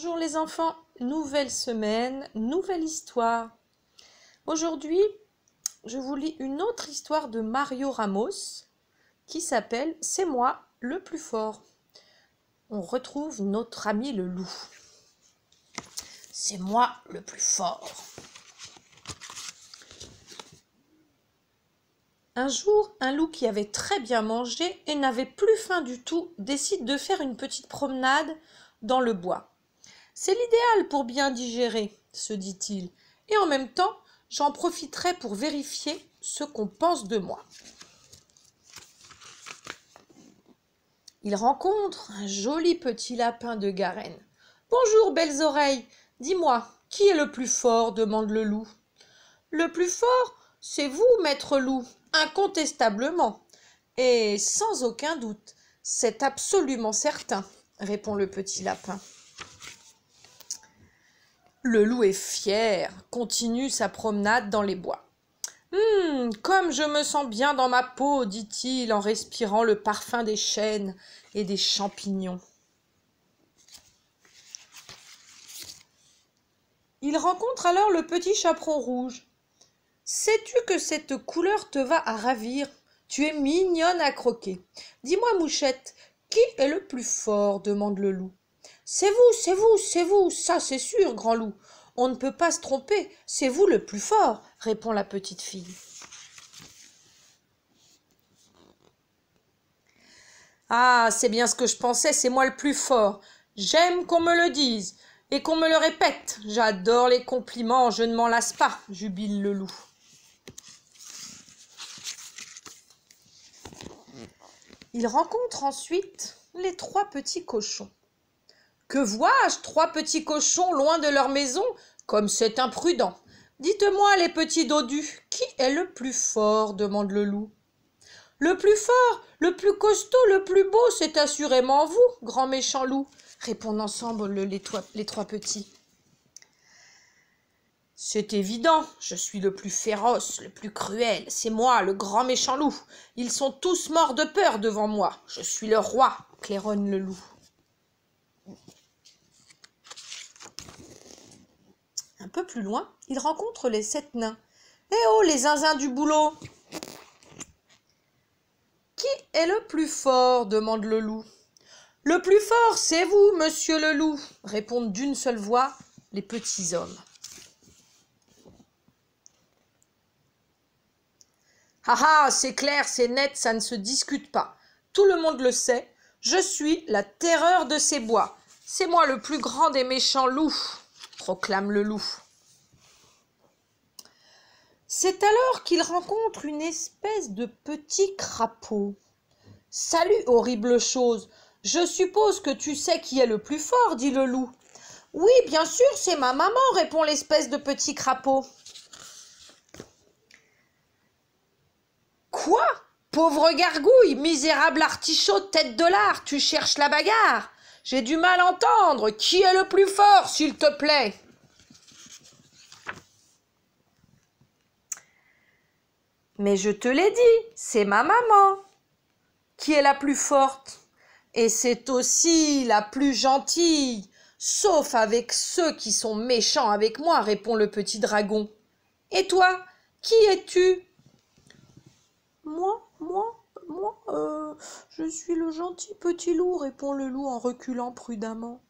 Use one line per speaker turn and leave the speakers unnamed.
Bonjour les enfants, nouvelle semaine, nouvelle histoire. Aujourd'hui, je vous lis une autre histoire de Mario Ramos qui s'appelle « C'est moi le plus fort ». On retrouve notre ami le loup. C'est moi le plus fort. Un jour, un loup qui avait très bien mangé et n'avait plus faim du tout décide de faire une petite promenade dans le bois. C'est l'idéal pour bien digérer, se dit-il, et en même temps, j'en profiterai pour vérifier ce qu'on pense de moi. Il rencontre un joli petit lapin de Garenne. « Bonjour, belles oreilles, dis-moi, qui est le plus fort ?» demande le loup. « Le plus fort, c'est vous, maître loup, incontestablement, et sans aucun doute, c'est absolument certain, » répond le petit lapin. Le loup est fier, continue sa promenade dans les bois. « Comme je me sens bien dans ma peau, dit-il en respirant le parfum des chênes et des champignons. » Il rencontre alors le petit chaperon rouge. « Sais-tu que cette couleur te va à ravir? Tu es mignonne à croquer. Dis-moi, mouchette, qui est le plus fort ?» demande le loup. « C'est vous, c'est vous, c'est vous, ça c'est sûr, grand loup. On ne peut pas se tromper, c'est vous le plus fort, » répond la petite fille. « Ah, c'est bien ce que je pensais, c'est moi le plus fort. J'aime qu'on me le dise et qu'on me le répète. J'adore les compliments, je ne m'en lasse pas, » jubile le loup. Il rencontre ensuite les trois petits cochons. « Que vois-je, trois petits cochons loin de leur maison? Comme c'est imprudent! Dites-moi, les petits dodus, qui est le plus fort ?» demande le loup. « Le plus fort, le plus costaud, le plus beau, c'est assurément vous, grand méchant loup, » répondent ensemble les trois petits. « C'est évident, je suis le plus féroce, le plus cruel, c'est moi, le grand méchant loup. Ils sont tous morts de peur devant moi, je suis le roi, » claironne le loup. Un peu plus loin, il rencontre les 7 nains. « Eh oh, les zinzins du boulot !»« Qui est le plus fort ?» demande le loup. « Le plus fort, c'est vous, monsieur le loup !» répondent d'une seule voix les petits hommes. « Ah ah, c'est clair, c'est net, ça ne se discute pas. Tout le monde le sait, je suis la terreur de ces bois. C'est moi le plus grand des méchants loups, » proclame le loup. C'est alors qu'il rencontre une espèce de petit crapaud. « Salut, horrible chose, je suppose que tu sais qui est le plus fort, » dit le loup. « Oui, bien sûr, c'est ma maman, » répond l'espèce de petit crapaud. « Quoi? Pauvre gargouille, misérable artichaut, tête de lard, tu cherches la bagarre? J'ai du mal à entendre, qui est le plus fort, s'il te plaît? » Mais je te l'ai dit, c'est ma maman qui est la plus forte. Et c'est aussi la plus gentille, sauf avec ceux qui sont méchants avec moi, répond le petit dragon. Et toi, qui es-tu? Moi, je suis le gentil petit loup, répond le loup en reculant prudemment.